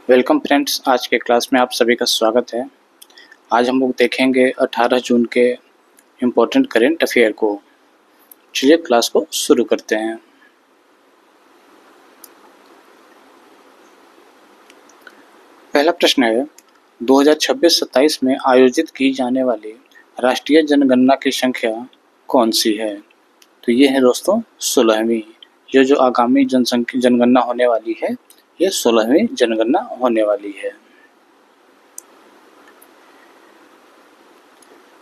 Welcome friends, आज के class में आप सभी का स्वागत है। आज हम लोग देखेंगे 18 जून के इम्पोर्टेंट करेंट अफेयर को। चलिए क्लास को शुरू करते हैं। पहला प्रश्न है, 2026-27 में आयोजित की जाने वाली राष्ट्रीय जनगणना की संख्या कौन सी है? तो ये है दोस्तों 16वीं। ये जो आगामी जनगणना होने वाली है, ये 16वीं जनगणना होने वाली है।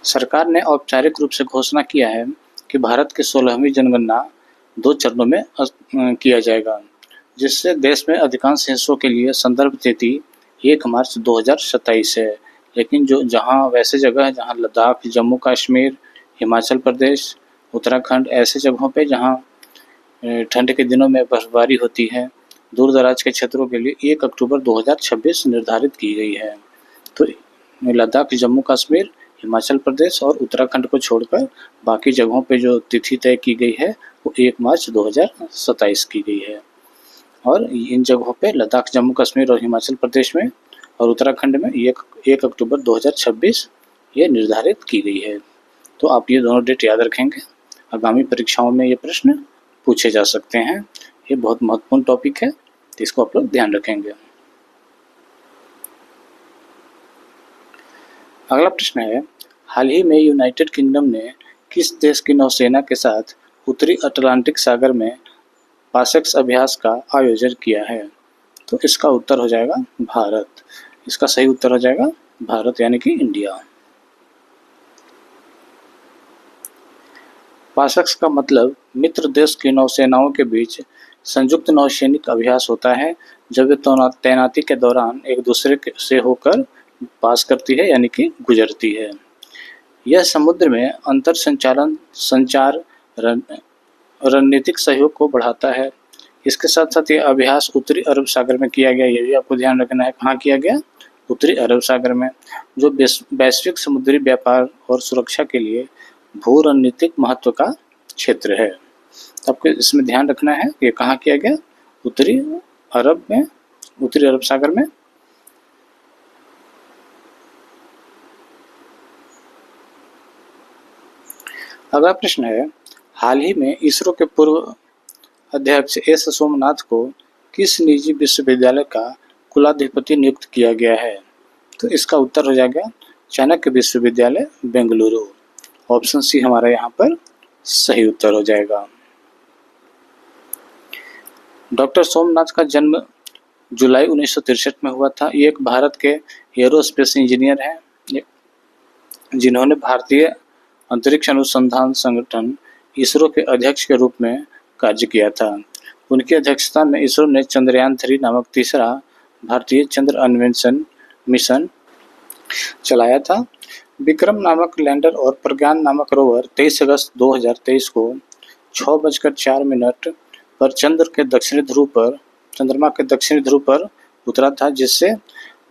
सरकार ने औपचारिक रूप से घोषणा किया है कि भारत की 16वीं जनगणना 2 चरणों में किया जाएगा, जिससे देश में अधिकांश हिस्सों के लिए संदर्भ तिथि 1 मार्च 2027 है। लेकिन जहां वैसे जगह है जहां लद्दाख, जम्मू कश्मीर, हिमाचल प्रदेश, उत्तराखंड ऐसे जगहों पे जहां ठंड के दिनों में बर्फबारी होती है, दूर दराज के क्षेत्रों के लिए 1 अक्टूबर 2026 निर्धारित की गई है। तो लद्दाख, जम्मू कश्मीर, हिमाचल प्रदेश और उत्तराखंड को छोड़कर बाकी जगहों पे जो तिथि तय की गई है वो 1 मार्च 2027 की गई है। और इन जगहों पे लद्दाख, जम्मू कश्मीर और हिमाचल प्रदेश में और उत्तराखंड में 1 अक्टूबर 2026 ये निर्धारित की गई है। तो आप ये दोनों डेट याद रखेंगे, आगामी परीक्षाओं में ये प्रश्न पूछे जा सकते हैं। ये बहुत महत्वपूर्ण टॉपिक है, तो इसको आप लोग ध्यान रखेंगे। अगला प्रश्न है, हाल ही में यूनाइटेड किंगडम ने किस देश की नौसेना के साथ उत्तरी अटलांटिक सागर में पासेक्स अभ्यास का आयोजन किया है? तो इसका उत्तर हो जाएगा भारत। इसका सही उत्तर हो जाएगा भारत, यानी कि इंडिया। पासेक्स का मतलब मित्र देश की नौसेनाओं के बीच संयुक्त नौसैनिक अभ्यास होता है, जब वे तैनाती के दौरान एक दूसरे से होकर पास करती है, यानी कि गुजरती है। यह समुद्र में अंतर संचार रणनीतिक सहयोग को बढ़ाता है। इसके साथ साथ ये अभ्यास उत्तरी अरब सागर में किया गया, ये भी आपको ध्यान रखना है। कहाँ किया गया? उत्तरी अरब सागर में, जो वैश्विक समुद्री व्यापार और सुरक्षा के लिए भू रणनीतिक महत्व का क्षेत्र है। तो आपको इसमें ध्यान रखना है कि कहाँ किया गया? उत्तरी अरब सागर में। अगला प्रश्न है, हाल ही में इसरो के पूर्व अध्यक्ष एस सोमनाथ को किस निजी विश्वविद्यालय का कुलाधिपति नियुक्त किया गया है? तो इसका उत्तर हो जाएगा चाणक्य विश्वविद्यालय बेंगलुरु। ऑप्शन सी हमारा यहाँ पर सही उत्तर हो जाएगा। डॉक्टर सोमनाथ का जन्म जुलाई 1963 में हुआ था। ये एक भारत के एरोस्पेस इंजीनियर हैं, जिन्होंने भारतीय अंतरिक्ष अनुसंधान संगठन इसरो के अध्यक्ष के रूप में कार्य किया था। उनकी अध्यक्षता में इसरो ने चंद्रयान 3 नामक तीसरा भारतीय चंद्र अन्वेषण मिशन चलाया था। विक्रम नामक लैंडर और प्रज्ञान नामक रोवर 23 अगस्त 2023 को 6:04 पर चंद्रमा के दक्षिणी ध्रुव पर उतरा था, जिससे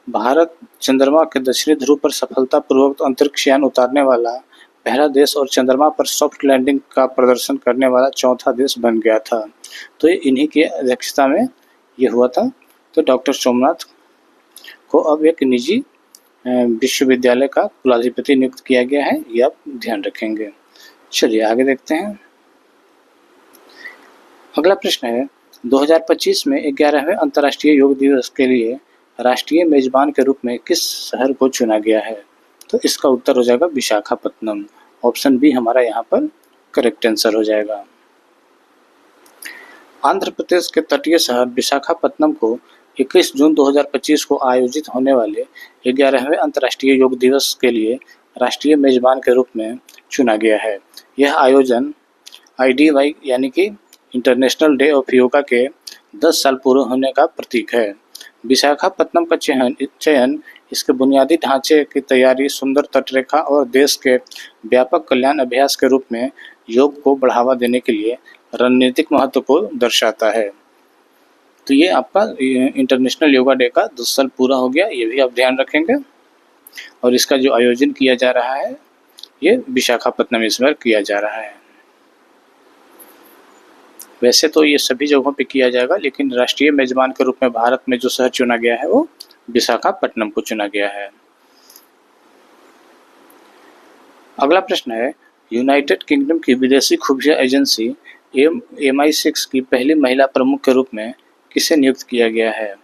भारत चंद्रमा के दक्षिणी ध्रुव पर सफलतापूर्वक अंतरिक्ष यान उतारने वाला पहला देश और चंद्रमा पर सॉफ्ट लैंडिंग का प्रदर्शन करने वाला चौथा देश बन गया था। तो ये इन्हीं की अध्यक्षता में ये हुआ था। तो डॉक्टर सोमनाथ को अब एक निजी विश्वविद्यालय का कुलाधिपति नियुक्त किया गया है, ये आप ध्यान रखेंगे। चलिए आगे देखते हैं। अगला प्रश्न है, 2025 में 11वें अंतर्राष्ट्रीय योग दिवस के लिए राष्ट्रीय मेजबान के रूप में किस शहर को चुना गया है? तो इसका उत्तर हो जाएगा विशाखापत्तनम। ऑप्शन बी हमारा यहाँ पर करेक्ट आंसर हो जाएगा। आंध्र प्रदेश के तटीय शहर विशाखापत्तनम को 21 जून 2025 को आयोजित होने वाले 11वें अंतर्राष्ट्रीय योग दिवस के लिए राष्ट्रीय मेजबान के रूप में चुना गया है। यह आयोजन IDY यानी कि इंटरनेशनल डे ऑफ योगा के 10 साल पूरे होने का प्रतीक है। विशाखापत्तनम का चयन इसके बुनियादी ढांचे की तैयारी, सुंदर तटरेखा और देश के व्यापक कल्याण अभ्यास के रूप में योग को बढ़ावा देने के लिए रणनीतिक महत्व को दर्शाता है। तो ये आपका इंटरनेशनल योगा डे का 10 साल पूरा हो गया, ये भी आप ध्यान रखेंगे। और इसका जो आयोजन किया जा रहा है ये विशाखापत्तनम इस बार किया जा रहा है। वैसे तो ये सभी जगहों पे किया जाएगा, लेकिन राष्ट्रीय मेजबान के रूप में भारत में जो शहर चुना गया है वो विशाखापट्टनम को चुना गया है। अगला प्रश्न है, यूनाइटेड किंगडम की विदेशी खुफिया एजेंसी MI6 की पहली महिला प्रमुख के रूप में किसे नियुक्त किया गया है?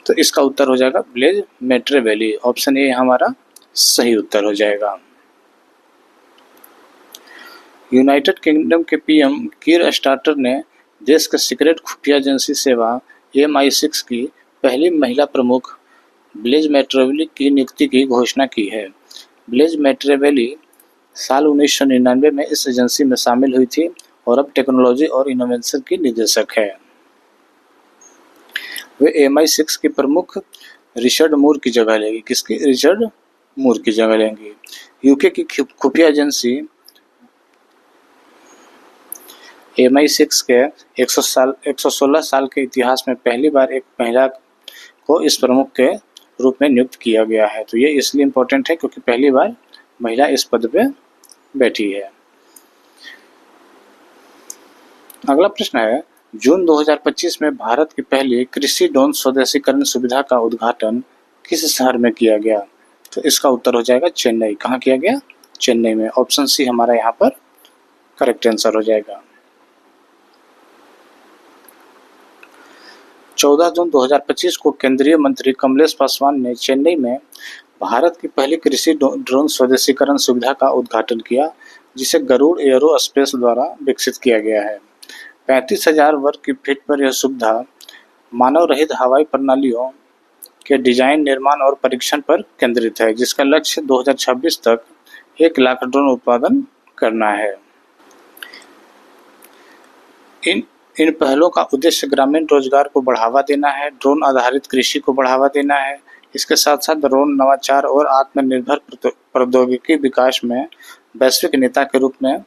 तो इसका उत्तर हो जाएगा ब्लेज मैट्रेवेली। ऑप्शन ए हमारा सही उत्तर हो जाएगा। यूनाइटेड किंगडम के PM कीर स्टार्टर ने देश के सीक्रेट खुफिया एजेंसी सेवा MI6 की पहली महिला प्रमुख ब्लेज मैट्रेवेली की नियुक्ति की घोषणा की है। ब्लेज मैट्रेवेली साल 1999 में इस एजेंसी में शामिल हुई थी और अब टेक्नोलॉजी और इनोवेशन की निदेशक है। वे MI6 के प्रमुख रिचर्ड मूर की जगह लेंगी। किसकी? रिचर्ड मूर की जगह लेंगी। यूके की खुफिया एजेंसी MI6 के 116 साल के इतिहास में पहली बार एक महिला को इस प्रमुख के रूप में नियुक्त किया गया है। तो ये इसलिए इम्पोर्टेंट है क्योंकि पहली बार महिला इस पद पे बैठी है। अगला प्रश्न है, जून 2025 में भारत की पहली कृषि ड्रोन स्वदेशीकरण सुविधा का उद्घाटन किस शहर में किया गया? तो इसका उत्तर हो जाएगा चेन्नई। कहाँ किया गया? चेन्नई में। ऑप्शन सी हमारा यहाँ पर करेक्ट आंसर हो जाएगा। 14 जून 2025 को केंद्रीय मंत्री कमलेश पासवान ने चेन्नई में भारत की पहली कृषि ड्रोन स्वदेशीकरण सुविधा का उद्घाटन किया, जिसे गरुड़ एयरो स्पेस द्वारा विकसित किया गया है। 35,000 वर्ग फीट पर यह सुविधा मानव रहित हवाई प्रणालियों के डिजाइन, निर्माण और परीक्षण पर केंद्रित है, जिसका लक्ष्य 2026 तक 1 लाख ड्रोन उत्पादन करना है। इन पहलों का उद्देश्य ग्रामीण रोजगार को बढ़ावा देना है, ड्रोन आधारित कृषि को बढ़ावा देना है। इसके साथ साथ ड्रोन नवाचार और आत्मनिर्भर प्रौद्योगिकी विकास में वैश्विक नेता के रूप में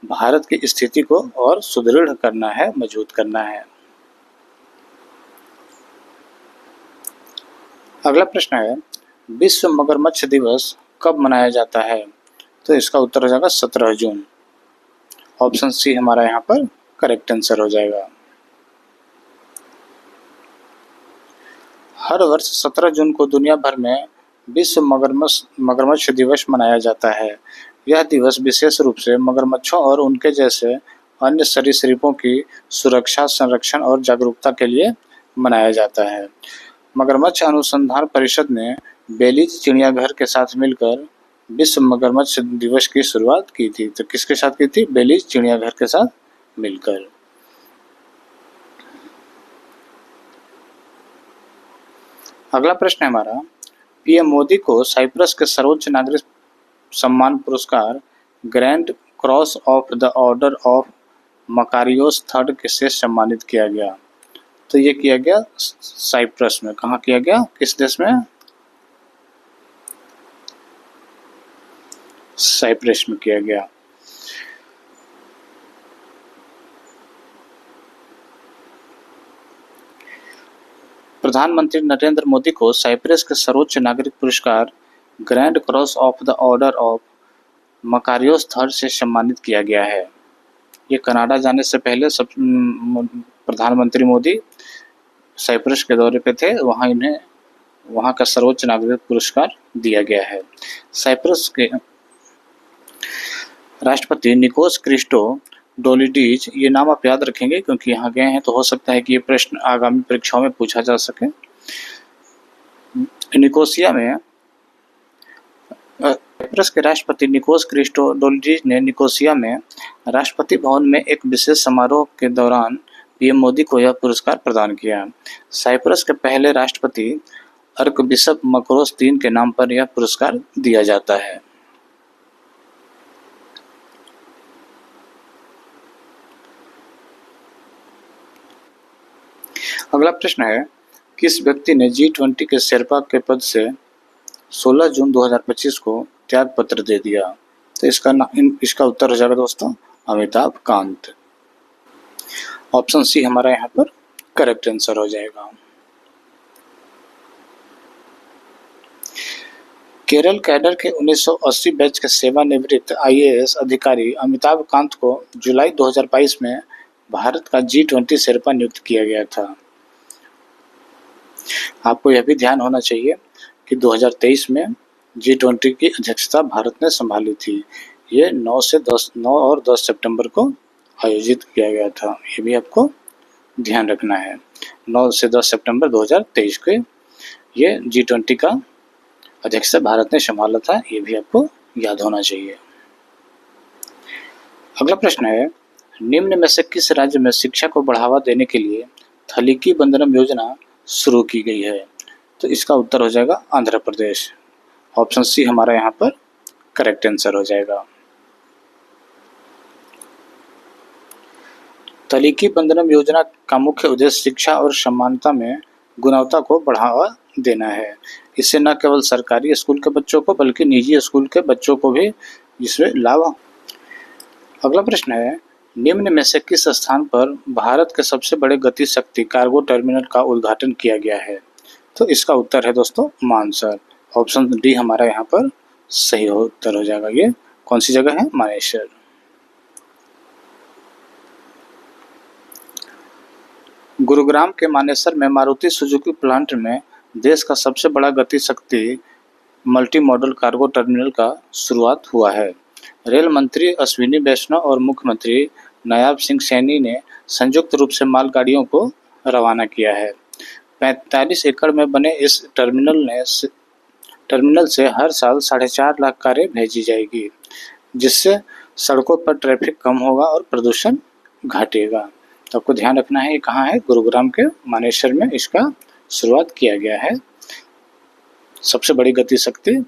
भारत की स्थिति को और सुदृढ़ करना है, मजबूत करना है। अगला प्रश्न है, विश्व मगरमच्छ दिवस कब मनाया जाता है? तो इसका उत्तर हो जाएगा 17 जून। ऑप्शन सी हमारा यहाँ पर करेक्ट आंसर हो जाएगा। हर वर्ष 17 जून को दुनिया भर में विश्व मगरमच्छ दिवस मनाया जाता है। यह दिवस विशेष रूप से मगरमच्छों और उनके जैसे अन्य सरीसृपों की सुरक्षा, संरक्षण और जागरूकता के लिए मनाया जाता है। मगरमच्छ अनुसंधान परिषद ने बेलीज चिड़ियाघर के साथ मिलकर विश्व मगरमच्छ दिवस की शुरुआत की थी। तो किसके साथ की थी? बेलीज चिड़ियाघर के साथ मिलकर। अगला प्रश्न है हमारा, PM मोदी को साइप्रस के सर्वोच्च नागरिक सम्मान पुरस्कार grand cross of the order of Makarios III से सम्मानित किया गया। तो ये किया गया साइप्रस में। कहाँ किया गया? किस देश में? साइप्रस में किया गया। प्रधानमंत्री नरेंद्र मोदी को साइप्रस के सर्वोच्च नागरिक पुरस्कार grand cross of the order of Makarios III से सम्मानित किया गया है। ये कनाडा जाने से पहले प्रधानमंत्री मोदी साइप्रस के दौरे पे थे, इन्हें वहाँ का सर्वोच्च नागरिक पुरस्कार दिया गया है। साइप्रस के राष्ट्रपति निकोस क्रिस्टोडोलिडीज, ये नाम आप याद रखेंगे क्योंकि यहाँ गए हैं, तो हो सकता है कि ये प्रश्न आगामी परीक्षाओं में पूछा जा सके। निकोसिया में साइप्रस के राष्ट्रपति निकोस क्रिस्टोडोलिडीज ने निकोसिया में राष्ट्रपति भवन में एक विशेष समारोह के दौरान PM मोदी को यह पुरस्कार प्रदान किया। साइप्रस के पहले राष्ट्रपति आर्कबिशप मकरोस III के नाम पर यह पुरस्कार दिया जाता है। अगला प्रश्न है, किस व्यक्ति ने G20 के शेरपा के पद से 16 जून 2025 को त्याग पत्र दे दिया? तो इसका उत्तर हो जाएगा दोस्तों अमिताभ कांत। ऑप्शन सी हमारा यहाँ पर करेक्ट आंसर हो जाएगा। केरल कैडर के 1980 बैच के सेवानिवृत्त IAS अधिकारी अमिताभ कांत को जुलाई 2022 में भारत का G20 शेरपा नियुक्त किया गया था। आपको यह भी ध्यान होना चाहिए कि 2023 में G20 की अध्यक्षता भारत ने संभाली थी। ये 9 और 10 सितंबर को आयोजित किया गया था। ये भी आपको ध्यान रखना है। 9 से 10 सितंबर 2023 को ये G20 का अध्यक्षता भारत ने संभाला था। ये भी आपको याद होना चाहिए। अगला प्रश्न है, निम्न में से किस राज्य में शिक्षा को बढ़ावा देने के लिए थलीकी बंधनम योजना शुरू की गई है? तो इसका उत्तर हो जाएगा आंध्र प्रदेश। ऑप्शन सी हमारा यहाँ पर करेक्ट आंसर हो जाएगा। थलीकी बंधनम योजना का मुख्य उद्देश्य शिक्षा और समानता में गुणवत्ता को बढ़ावा देना है। इससे न केवल सरकारी स्कूल के बच्चों को बल्कि निजी स्कूल के बच्चों को भी इसमें लाभ। अगला प्रश्न है, निम्न में से किस स्थान पर भारत के सबसे बड़े गति शक्ति कार्गो टर्मिनल का उद्घाटन किया गया है? तो इसका उत्तर है दोस्तों मानेसर। ऑप्शन डी हमारा यहाँ पर सही उत्तर हो जाएगा। ये कौन सी जगह है? मानेसर। गुरुग्राम के मानेसर में मारुति सुजुकी प्लांट में देश का सबसे बड़ा गति शक्ति मल्टी मॉडल कार्गो टर्मिनल का शुरुआत हुआ है। रेल मंत्री अश्विनी वैष्णव और मुख्यमंत्री नायब सिंह सैनी ने संयुक्त रूप से मालगाड़ियों को रवाना किया है। 45 एकड़ में बने इस टर्मिनल से हर साल 4.5 लाख कारें भेजी जाएगी, जिससे सड़कों पर ट्रैफिक कम होगा और प्रदूषण घटेगा। तो आपको ध्यान रखना है, ये कहाँ है? गुरुग्राम के मानेसर में इसका शुरुआत किया गया है। सबसे बड़ी गति शक्ति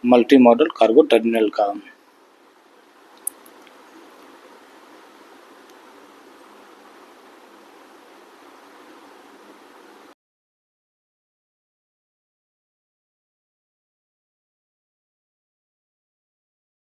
मल्टी मॉडल कार्गो टर्मिनल का।